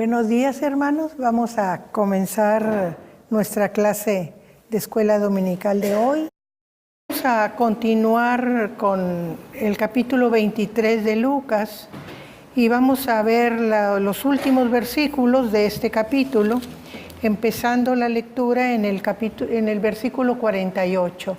Buenos días, hermanos. Vamos a comenzar nuestra clase de escuela dominical de hoy. Vamos a continuar con el capítulo 23 de Lucas y vamos a ver los últimos versículos de este capítulo, empezando la lectura en el versículo 48.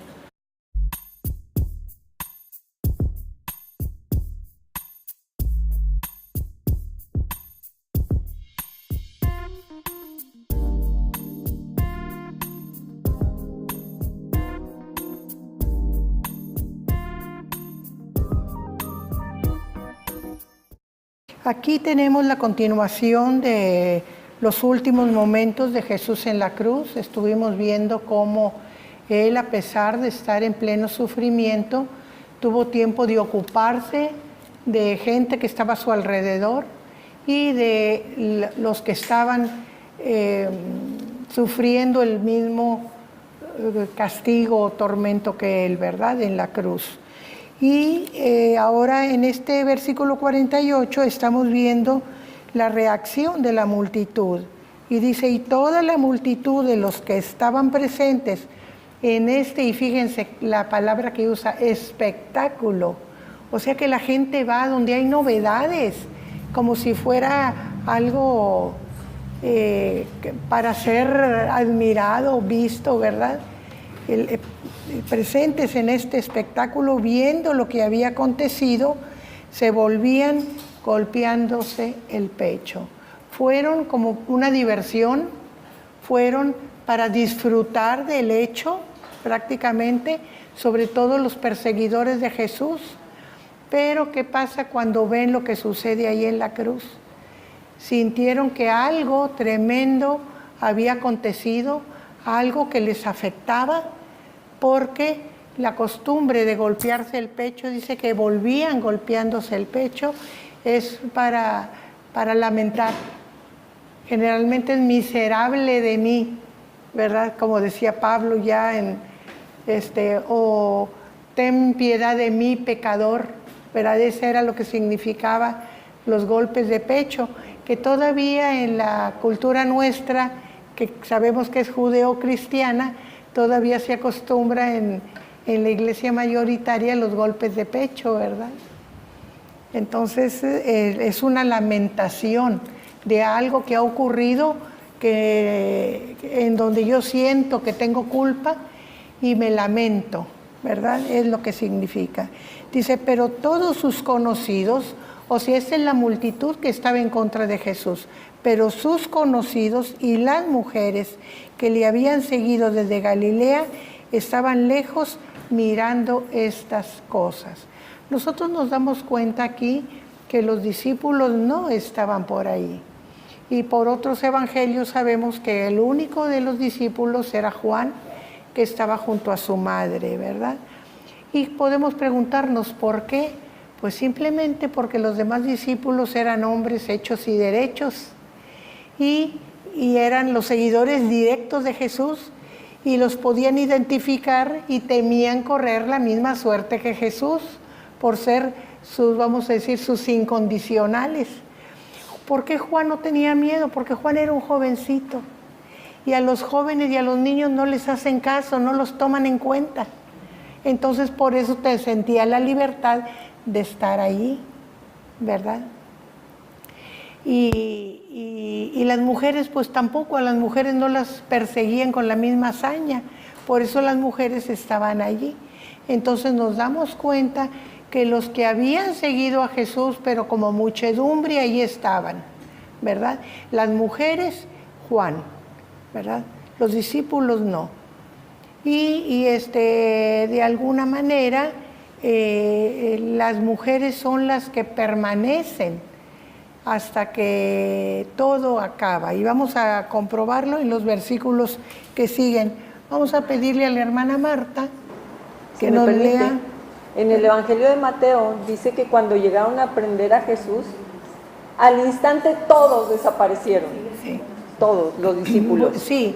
Aquí tenemos la continuación de los últimos momentos de Jesús en la cruz. Estuvimos viendo cómo Él, a pesar de estar en pleno sufrimiento, tuvo tiempo de ocuparse de gente que estaba a su alrededor y de los que estaban sufriendo el mismo castigo o tormento que Él, ¿verdad?, en la cruz. Y ahora en este versículo 48 estamos viendo la reacción de la multitud. Y dice, y toda la multitud de los que estaban presentes en y fíjense la palabra que usa, espectáculo. O sea que la gente va donde hay novedades, como si fuera algo para ser admirado, visto, ¿verdad? Presentes en este espectáculo, viendo lo que había acontecido, se volvían golpeándose el pecho. Fueron como una diversión, fueron para disfrutar del hecho prácticamente, sobre todo los perseguidores de Jesús. Pero ¿qué pasa cuando ven lo que sucede ahí en la cruz? Sintieron que algo tremendo había acontecido, algo que les afectaba, porque la costumbre de golpearse el pecho, dice que volvían golpeándose el pecho, es para lamentar. Generalmente es miserable de mí, ¿verdad? Como decía Pablo ya o ten piedad de mí, pecador, ¿verdad? Ese era lo que significaba los golpes de pecho, que todavía en la cultura nuestra, que sabemos que es judeo-cristiana, todavía se acostumbra en la iglesia mayoritaria los golpes de pecho, ¿verdad? Entonces es una lamentación de algo que ha ocurrido, en donde yo siento que tengo culpa y me lamento, ¿verdad? Es lo que significa. Dice, pero todos sus conocidos, o sea, esa es la multitud que estaba en contra de Jesús, pero sus conocidos y las mujeres que le habían seguido desde Galilea estaban lejos mirando estas cosas. Nosotros nos damos cuenta aquí que los discípulos no estaban por ahí. Y por otros evangelios sabemos que el único de los discípulos era Juan, que estaba junto a su madre, ¿verdad? Y podemos preguntarnos por qué. Pues simplemente porque los demás discípulos eran hombres hechos y derechos y eran los seguidores directos de Jesús y los podían identificar y temían correr la misma suerte que Jesús por ser vamos a decir, sus incondicionales. ¿Por qué Juan no tenía miedo? Porque Juan era un jovencito y a los jóvenes y a los niños no les hacen caso, no los toman en cuenta. Entonces por eso te sentía la libertad de estar allí, ¿verdad? Y las mujeres, pues tampoco, a las mujeres no las perseguían con la misma hazaña, por eso las mujeres estaban allí. Entonces nos damos cuenta que los que habían seguido a Jesús, pero como muchedumbre, ahí estaban, ¿verdad? Las mujeres, Juan, ¿verdad? Los discípulos no. Y de alguna manera, las mujeres son las que permanecen hasta que todo acaba. Y vamos a comprobarlo en los versículos que siguen. Vamos a pedirle a la hermana Marta que nos lea. En el Evangelio de Mateo dice que cuando llegaron a prender a Jesús, al instante todos desaparecieron. Sí. Todos los discípulos. Sí.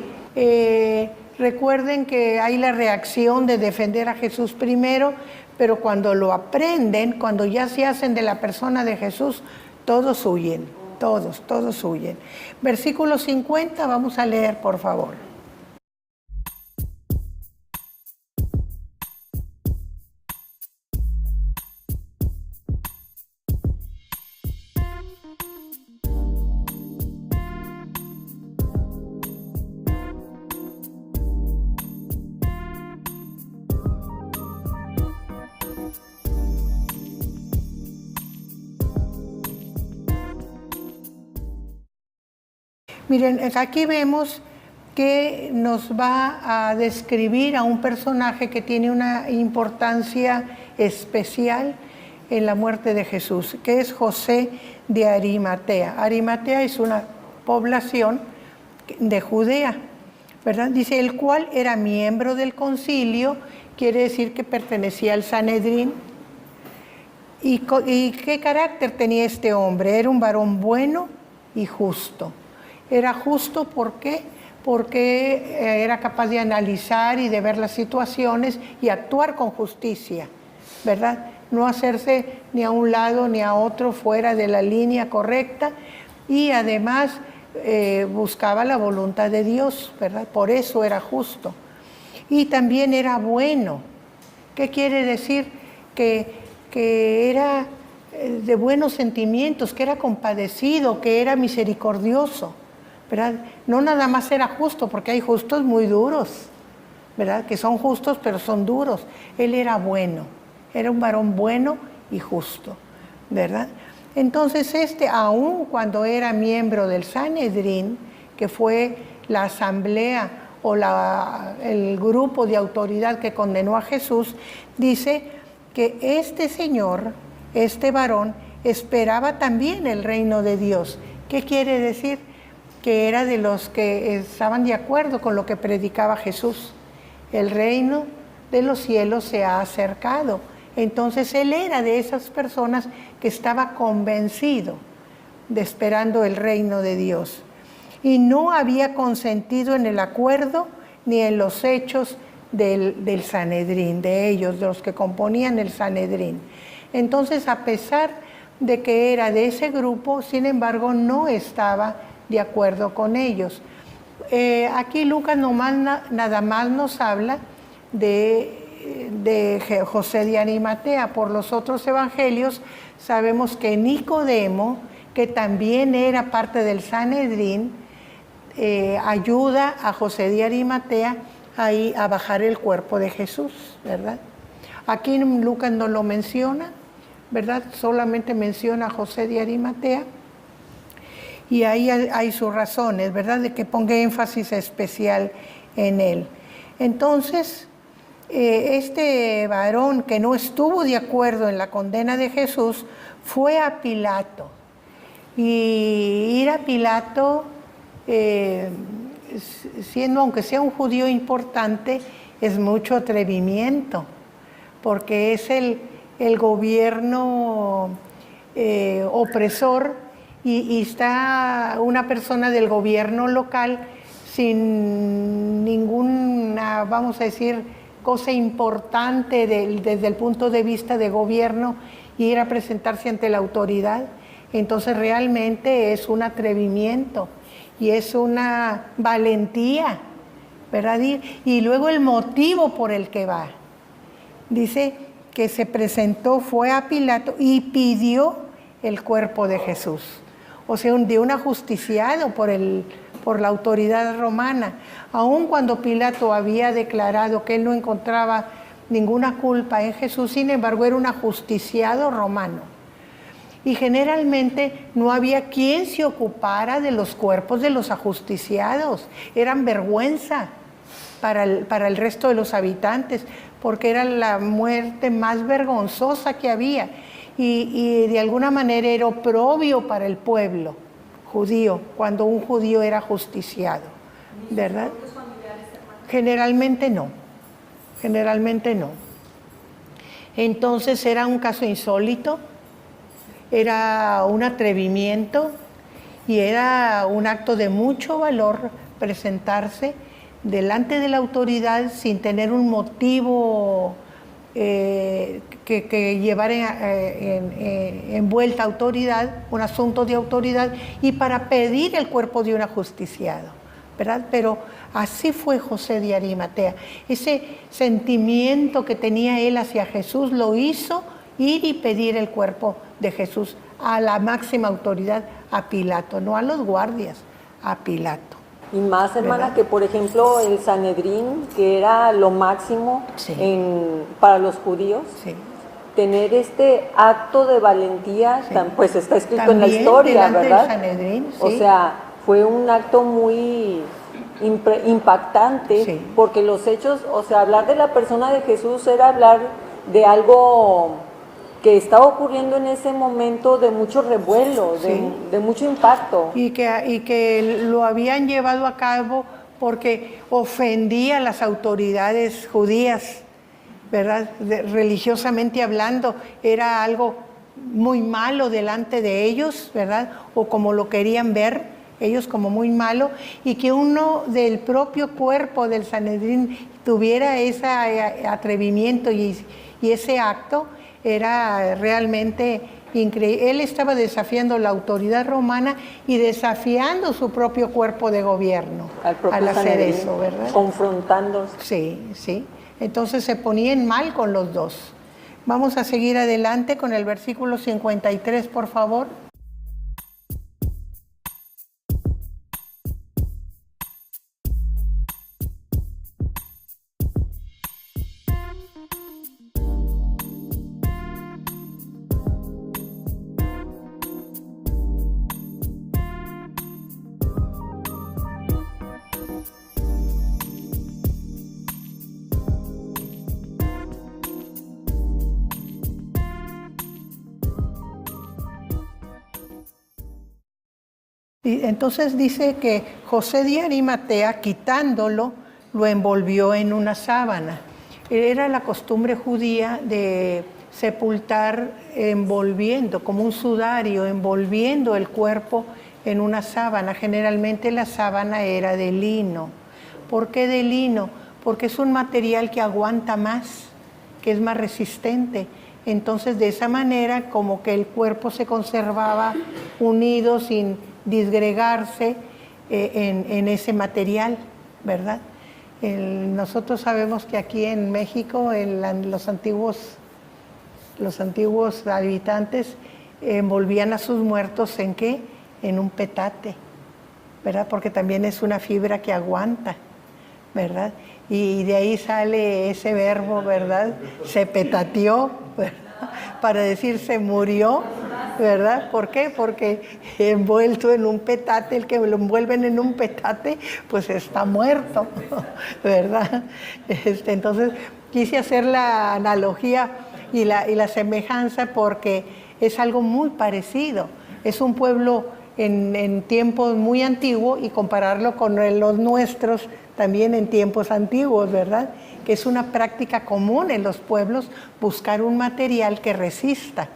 Recuerden que hay la reacción de defender a Jesús primero, pero cuando lo aprenden, cuando ya se hacen de la persona de Jesús, todos huyen. todos huyen. Versículo 50, vamos a leer, por favor. Miren, aquí vemos que nos va a describir a un personaje que tiene una importancia especial en la muerte de Jesús, que es José de Arimatea. Arimatea es una población de Judea, ¿verdad? Dice, el cual era miembro del concilio, quiere decir que pertenecía al Sanedrín. ¿Y qué carácter tenía este hombre? Era un varón bueno y justo. Era justo, ¿por qué? Porque era capaz de analizar y de ver las situaciones y actuar con justicia, ¿verdad? No hacerse ni a un lado ni a otro fuera de la línea correcta, y además buscaba la voluntad de Dios, ¿verdad? Por eso era justo. Y también era bueno. ¿Qué quiere decir? Que era de buenos sentimientos, que era compadecido, que era misericordioso, ¿verdad? No nada más era justo, porque hay justos muy duros, ¿verdad? Que son justos pero son duros. Él era bueno, era un varón bueno y justo, ¿verdad? Entonces aun cuando era miembro del Sanedrín, que fue la asamblea o el grupo de autoridad que condenó a Jesús, dice que este señor, este varón, esperaba también el reino de Dios. ¿Qué quiere decir? Que era de los que estaban de acuerdo con lo que predicaba Jesús. El reino de los cielos se ha acercado. Entonces él era de esas personas que estaba convencido de esperando el reino de Dios. Y no había consentido en el acuerdo ni en los hechos del Sanedrín, de ellos, de los que componían el Sanedrín. Entonces, a pesar de que era de ese grupo, sin embargo, no estaba de acuerdo con ellos. Aquí Lucas nada más nos habla de José de Arimatea. Por los otros evangelios sabemos que Nicodemo, que también era parte del Sanedrín, ayuda a José de Arimatea ahí a bajar el cuerpo de Jesús, ¿verdad? Aquí Lucas no lo menciona, ¿verdad? Solamente menciona a José de Arimatea. Y ahí hay sus razones, ¿verdad? De que ponga énfasis especial en él. Entonces, este varón que no estuvo de acuerdo en la condena de Jesús fue a Pilato. Y ir a Pilato, siendo, aunque sea un judío importante, es mucho atrevimiento, porque es el gobierno opresor. Y está una persona del gobierno local sin ninguna, vamos a decir, cosa importante desde el punto de vista de gobierno, ir a presentarse ante la autoridad. Entonces realmente es un atrevimiento y es una valentía, ¿verdad? Y luego el motivo por el que va. Dice que se presentó, fue a Pilato y pidió el cuerpo de Jesús. O sea, de un ajusticiado por la autoridad romana. Aun cuando Pilato había declarado que él no encontraba ninguna culpa en Jesús, sin embargo, era un ajusticiado romano. Y generalmente no había quien se ocupara de los cuerpos de los ajusticiados. Eran vergüenza para el resto de los habitantes, porque era la muerte más vergonzosa que había. Y de alguna manera era oprobio para el pueblo judío, cuando un judío era ajusticiado, ¿verdad? Generalmente no, generalmente no. Entonces era un caso insólito, era un atrevimiento y era un acto de mucho valor presentarse delante de la autoridad sin tener un motivo que llevar envuelta autoridad, un asunto de autoridad, y para pedir el cuerpo de un ajusticiado, ¿verdad? Pero así fue José de Arimatea. Ese sentimiento que tenía él hacia Jesús lo hizo ir y pedir el cuerpo de Jesús a la máxima autoridad, a Pilato, no a los guardias, a Pilato. Y más, hermana, ¿verdad? que por ejemplo el Sanedrín, que era lo máximo Sí. para los judíos, Sí. tener este acto de valentía, Sí. Pues está escrito También en la historia, delante ¿verdad? del Sanedrín, O sí. sea, fue un acto muy impactante, Sí. porque los hechos, o sea, hablar de la persona de Jesús era hablar de algo que estaba ocurriendo en ese momento de mucho revuelo, Sí. de mucho impacto. Y que lo habían llevado a cabo porque ofendía a las autoridades judías, ¿verdad? Religiosamente hablando, era algo muy malo delante de ellos, ¿verdad? O como lo querían ver ellos como muy malo, y que uno del propio cuerpo del Sanedrín tuviera ese atrevimiento y ese acto, era realmente increíble. Él estaba desafiando la autoridad romana y desafiando su propio cuerpo de gobierno al hacer Sanedrín, eso, ¿verdad? confrontándose. Sí, sí. Entonces se ponían mal con los dos. Vamos a seguir adelante con el versículo 53, por favor. Y entonces dice que José de Arimatea, quitándolo, lo envolvió en una sábana. Era la costumbre judía de sepultar envolviendo, como un sudario, envolviendo el cuerpo en una sábana. Generalmente la sábana era de lino. ¿Por qué de lino? Porque es un material que aguanta más, que es más resistente. Entonces, de esa manera, como que el cuerpo se conservaba unido sin disgregarse en ese material, ¿verdad? Nosotros sabemos que aquí en México, los antiguos habitantes envolvían a sus muertos ¿en qué? En un petate, ¿verdad? Porque también es una fibra que aguanta, ¿verdad? Y de ahí sale ese verbo, ¿verdad? Se petateó, ¿verdad? Para decir se murió, ¿verdad? ¿Por qué? Porque envuelto en un petate, el que lo envuelven en un petate, pues está muerto, ¿verdad? Entonces quise hacer la analogía y la semejanza porque es algo muy parecido. Es un pueblo en tiempos muy antiguos y compararlo con los nuestros también en tiempos antiguos, ¿verdad? Que es una práctica común en los pueblos buscar un material que resista,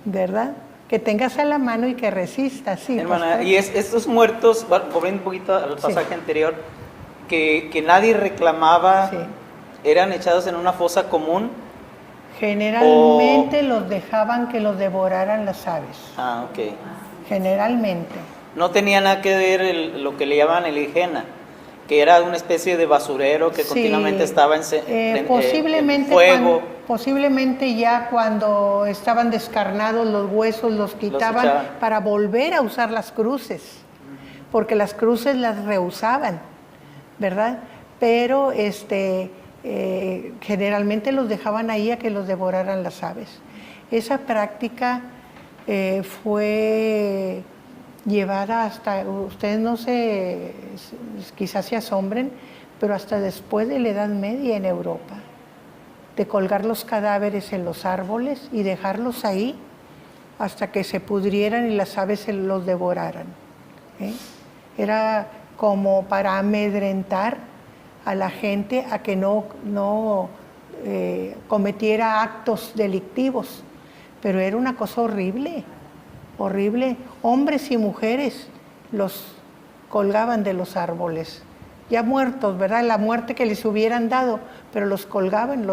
¿verdad? Que tengas a la mano y que resista, sí. Hermana, pastor. y estos muertos, volviendo un poquito al pasaje anterior, que nadie reclamaba, Sí. eran echados en una fosa común. Generalmente los dejaban que los devoraran las aves, Ah, ok. generalmente. No tenía nada que ver lo que le llaman el Igena, que era una especie de basurero que Sí, continuamente estaba en posiblemente fuego. posiblemente ya cuando estaban descarnados los huesos los quitaban echaban. para volver a usar las cruces, porque las cruces las rehusaban, ¿verdad? Pero generalmente los dejaban ahí a que los devoraran las aves. Esa práctica fue llevada hasta, ustedes no se, quizás se asombren, pero hasta después de la Edad Media en Europa, de colgar los cadáveres en los árboles y dejarlos ahí hasta que se pudrieran y las aves se los devoraran. Era como para amedrentar a la gente a que no cometiera actos delictivos, pero era una cosa horrible, horrible. Hombres y mujeres los colgaban de los árboles, ya muertos, ¿verdad? La muerte que les hubieran dado, pero los colgaban,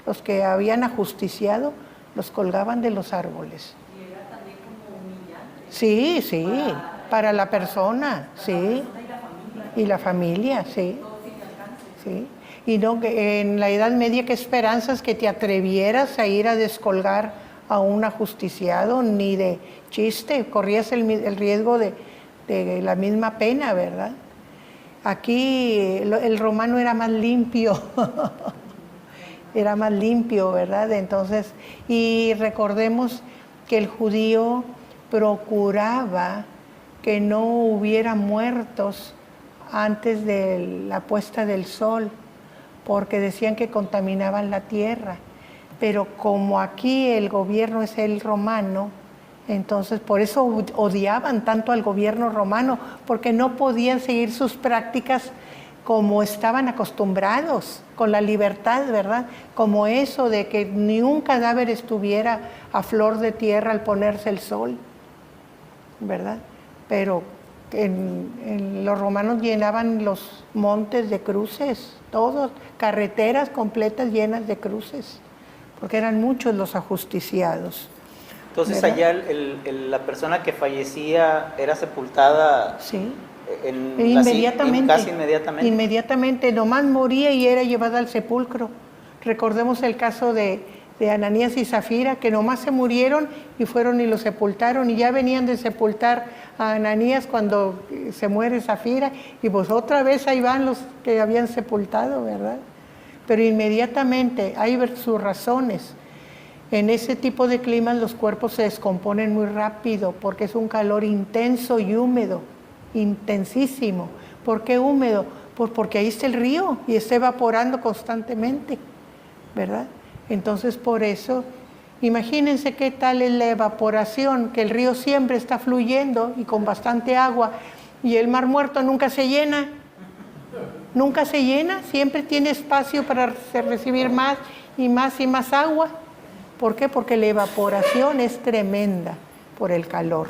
los que habían ajusticiado, los colgaban de los árboles. Y era también como humillante. Sí, sí, para la persona, sí. Y la familia, sí. Sí. Y no, que en la Edad Media, qué esperanzas que te atrevieras a ir a descolgar a un ajusticiado, ni de chiste, corrías el riesgo de la misma pena, ¿verdad? Aquí el romano era más limpio, era más limpio, ¿verdad? Entonces, y recordemos que el judío procuraba que no hubiera muertos antes de la puesta del sol, porque decían que contaminaban la tierra. Pero como aquí el gobierno es el romano, entonces por eso odiaban tanto al gobierno romano, porque no podían seguir sus prácticas como estaban acostumbrados, con la libertad, ¿verdad? Como eso de que ni un cadáver estuviera a flor de tierra al ponerse el sol, ¿verdad? Pero los romanos llenaban los montes de cruces, todos, carreteras completas llenas de cruces, porque eran muchos los ajusticiados. Entonces, ¿verdad? allá la persona que fallecía era sepultada, sí, inmediatamente. Casi inmediatamente. Inmediatamente, nomás moría y era llevada al sepulcro. Recordemos el caso de Ananías y Zafira, que nomás se murieron y fueron y lo sepultaron, y ya venían de sepultar a Ananías cuando se muere Zafira, y pues otra vez ahí van los que habían sepultado, ¿verdad? Pero inmediatamente hay sus razones. En ese tipo de climas los cuerpos se descomponen muy rápido porque es un calor intenso y húmedo, intensísimo. ¿Por qué húmedo? Pues porque ahí está el río y está evaporando constantemente, ¿verdad? Entonces por eso, imagínense qué tal es la evaporación, que el río siempre está fluyendo y con bastante agua, y el mar muerto nunca se llena. Nunca se llena, siempre tiene espacio para recibir más y más y más agua. ¿Por qué? Porque la evaporación es tremenda por el calor,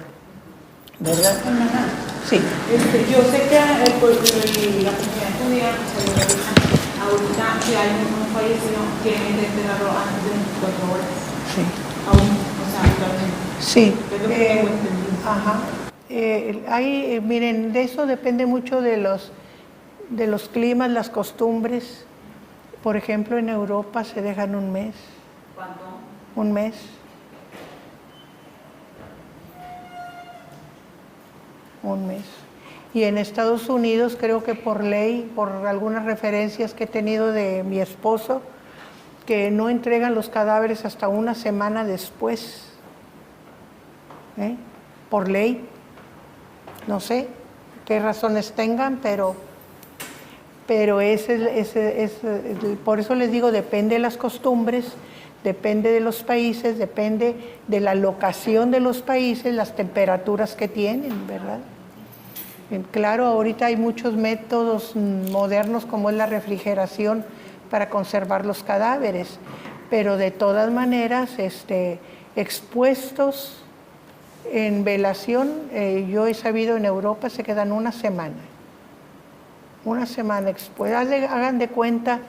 ¿verdad? Sí. Yo sé que la comunidad judía ahorita, si alguien no falleció, tienen que enterrarlo antes de 24 horas. Sí. Aún, o sea, actualmente. Sí. Es lo que tengo entendido. Ajá. Miren, de eso depende mucho de los climas, las costumbres. Por ejemplo, en Europa se dejan un mes. ¿Cuánto? Un mes. Un mes. Y en Estados Unidos creo que por ley, por algunas referencias que he tenido de mi esposo, que no entregan los cadáveres hasta una semana después. Por ley. No sé qué razones tengan, pero por eso les digo, depende de las costumbres, depende de los países, depende de la locación de los países, las temperaturas que tienen, ¿verdad? Claro, ahorita hay muchos métodos modernos como es la refrigeración para conservar los cadáveres, pero de todas maneras, expuestos en velación, yo he sabido en Europa se quedan una semana expuestos. Hagan de cuenta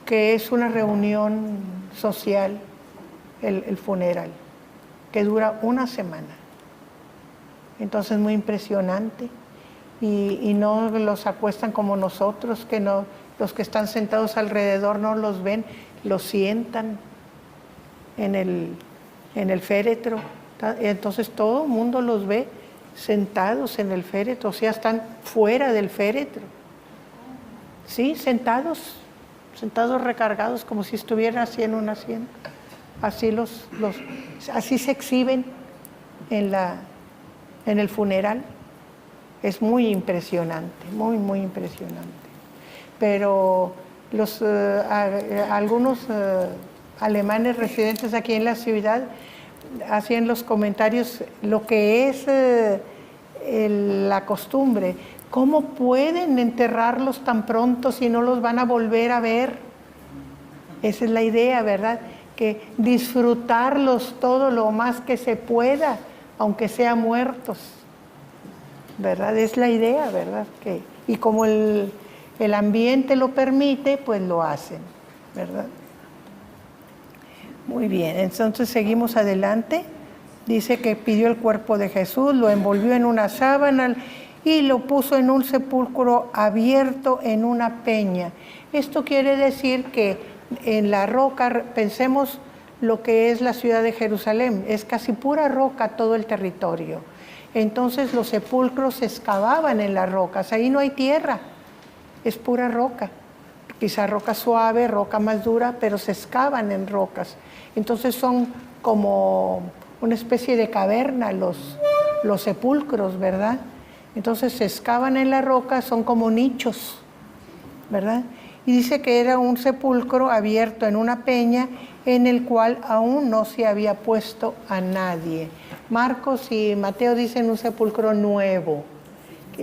que es una reunión social el funeral, que dura una semana. Entonces muy impresionante, y no los acuestan como nosotros, que no, los que están sentados alrededor no los ven, los sientan en el féretro. Entonces todo el mundo los ve sentados en el féretro, o sea, están fuera del féretro. Sí, sentados recargados como si estuvieran así en un asiento. Así se exhiben en el funeral. Es muy impresionante, muy, muy impresionante. Pero algunos alemanes residentes aquí en la ciudad hacían los comentarios, lo que es la costumbre. ¿Cómo pueden enterrarlos tan pronto si no los van a volver a ver? Esa es la idea, ¿verdad? Que disfrutarlos todo lo más que se pueda, aunque sean muertos, ¿verdad? Es la idea, ¿verdad? Y como el ambiente lo permite, pues lo hacen, ¿verdad? Muy bien, entonces seguimos adelante. Dice que pidió el cuerpo de Jesús, lo envolvió en una sábana y lo puso en un sepulcro abierto en una peña. Esto quiere decir que en la roca, pensemos lo que es la ciudad de Jerusalén, es casi pura roca todo el territorio. Entonces los sepulcros se excavaban en las rocas, ahí no hay tierra, es pura roca. Quizá roca suave, roca más dura, pero se excavan en rocas. Entonces son como una especie de caverna los sepulcros, ¿verdad? Entonces se excavan en la roca, son como nichos, ¿verdad? Y dice que era un sepulcro abierto en una peña en el cual aún no se había puesto a nadie. Marcos y Mateo dicen un sepulcro nuevo.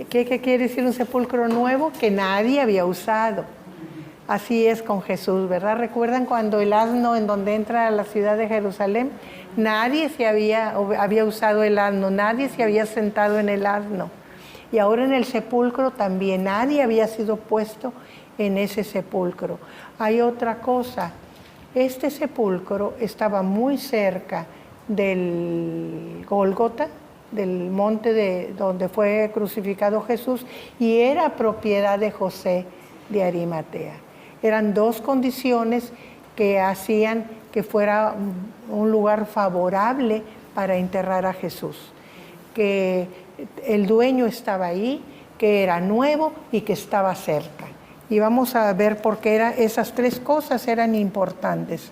¿Qué quiere decir un sepulcro nuevo? Que nadie había usado. Así es con Jesús, ¿verdad? ¿Recuerdan cuando el asno en donde entra a la ciudad de Jerusalén? Nadie había usado el asno, nadie se había sentado en el asno. Y ahora en el sepulcro también nadie había sido puesto en ese sepulcro. Hay otra cosa, este sepulcro estaba muy cerca del Gólgota, del monte donde fue crucificado Jesús, y era propiedad de José de Arimatea. Eran dos condiciones que hacían que fuera un lugar favorable para enterrar a Jesús. Que el dueño estaba ahí, que era nuevo y que estaba cerca. Y vamos a ver por qué esas tres cosas eran importantes.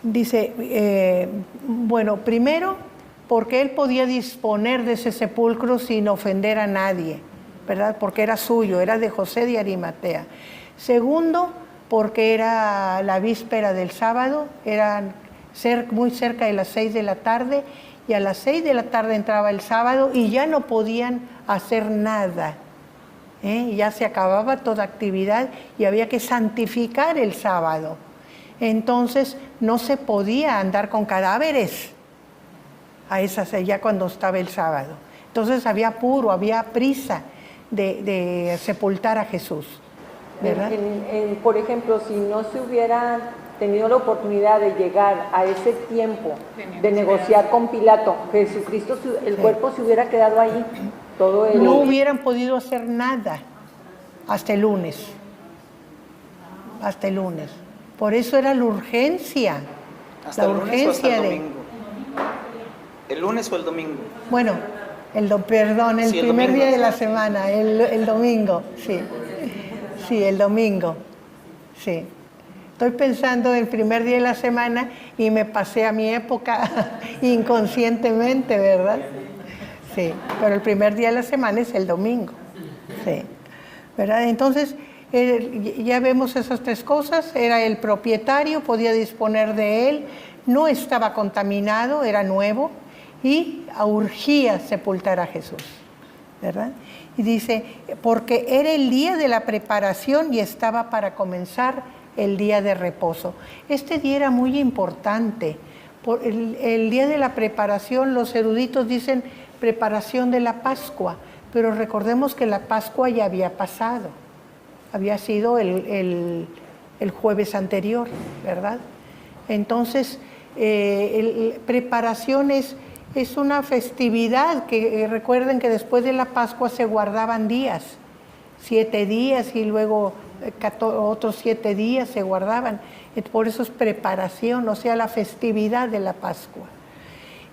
Dice, bueno, primero, porque él podía disponer de ese sepulcro sin ofender a nadie, ¿verdad? Porque era suyo, era de José de Arimatea. Segundo, porque era la víspera del sábado, eran muy cerca de las 6 de la tarde, y a las 6 de la tarde entraba el sábado y ya no podían hacer nada. Ya se acababa toda actividad y había que santificar el sábado. Entonces no se podía andar con cadáveres ya cuando estaba el sábado. Entonces había apuro, había prisa de sepultar a Jesús, ¿verdad? Por ejemplo, si no se hubiera tenido la oportunidad de llegar a ese tiempo de negociar con Pilato, Jesucristo, el cuerpo se hubiera quedado ahí. No hubieran podido hacer nada hasta el lunes. Hasta el lunes. Por eso era la urgencia. ¿Hasta el lunes o hasta el domingo? ¿El lunes o el domingo? Bueno, el primer día de la semana, el domingo, sí. Sí, el domingo, sí. Estoy pensando en el primer día de la semana y me pasé a mi época inconscientemente, ¿verdad? Sí, pero el primer día de la semana es el domingo, sí, ¿verdad? Entonces, ya vemos esas tres cosas. Era el propietario, podía disponer de él, no estaba contaminado, era nuevo y urgía sepultar a Jesús, ¿verdad? Y dice, porque era el día de la preparación y estaba para comenzar el día de reposo. Este día era muy importante. El día de la preparación, los eruditos dicen preparación de la Pascua, pero recordemos que la Pascua ya había pasado, había sido el jueves anterior, ¿verdad? Entonces, preparación es una festividad que recuerden que después de la Pascua se guardaban días, 7 días y luego otros 7 días se guardaban. Por eso es preparación, o sea, la festividad de la Pascua.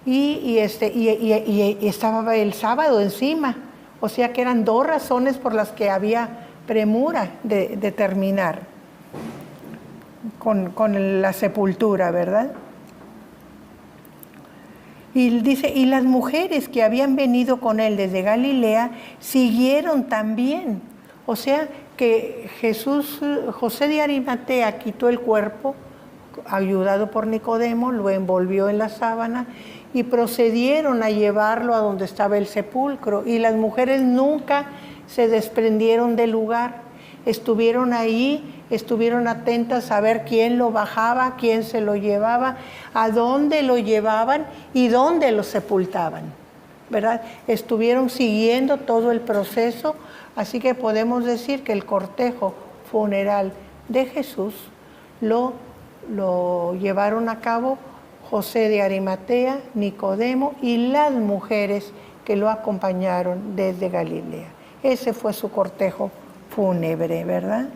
Y estaba el sábado encima, o sea que eran 2 razones por las que había premura de terminar con la sepultura, ¿verdad? Y dice, y las mujeres que habían venido con él desde Galilea siguieron también. O sea que José de Arimatea quitó el cuerpo, ayudado por Nicodemo, lo envolvió en la sábana y procedieron a llevarlo a donde estaba el sepulcro. Y las mujeres nunca se desprendieron del lugar, estuvieron ahí, estuvieron atentas a ver quién lo bajaba, quién se lo llevaba, a dónde lo llevaban y dónde lo sepultaban, ¿verdad? Estuvieron siguiendo todo el proceso, así que podemos decir que el cortejo funeral de Jesús lo lo llevaron a cabo José de Arimatea, Nicodemo y las mujeres que lo acompañaron desde Galilea. Ese fue su cortejo fúnebre, ¿verdad?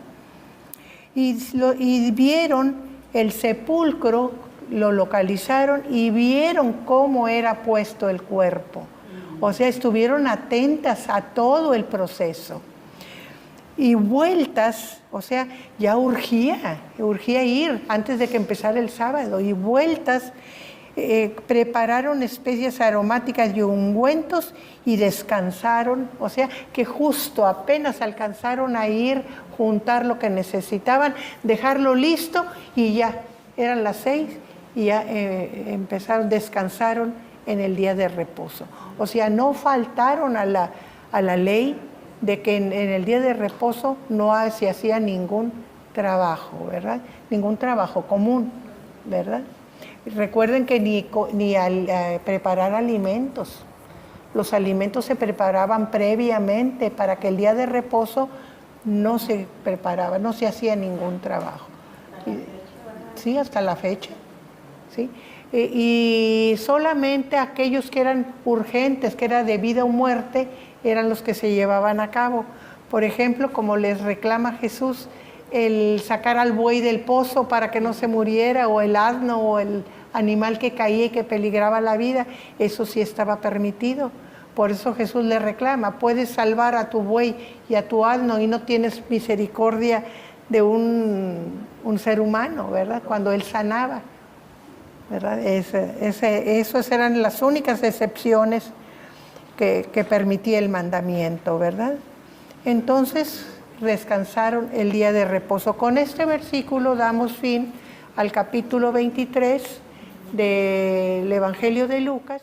Y vieron el sepulcro, lo localizaron y vieron cómo era puesto el cuerpo. O sea, estuvieron atentas a todo el proceso. Y vueltas, o sea, ya urgía ir antes de que empezara el sábado. Y vueltas, prepararon especias aromáticas y ungüentos y descansaron. O sea, que justo apenas alcanzaron a ir, juntar lo que necesitaban, dejarlo listo y ya, eran las 6 y ya descansaron en el día de reposo. O sea, no faltaron a la ley de que en el día de reposo no se hacía ningún trabajo, ¿verdad? Ningún trabajo común, ¿verdad? Recuerden que ni al preparar alimentos, los alimentos se preparaban previamente para que el día de reposo no se preparaba, no se hacía ningún trabajo. Sí, hasta la fecha, ¿sí? Y solamente aquellos que eran urgentes, que era de vida o muerte, eran los que se llevaban a cabo. Por ejemplo, como les reclama Jesús, el sacar al buey del pozo para que no se muriera, o el asno, o el animal que caía y que peligraba la vida, eso sí estaba permitido. Por eso Jesús le reclama, puedes salvar a tu buey y a tu asno y no tienes misericordia de un ser humano, ¿verdad? Cuando Él sanaba, ¿verdad? Esas eran las únicas excepciones que permitía el mandamiento, ¿verdad? Entonces descansaron el día de reposo. Con este versículo damos fin al capítulo 23 del Evangelio de Lucas.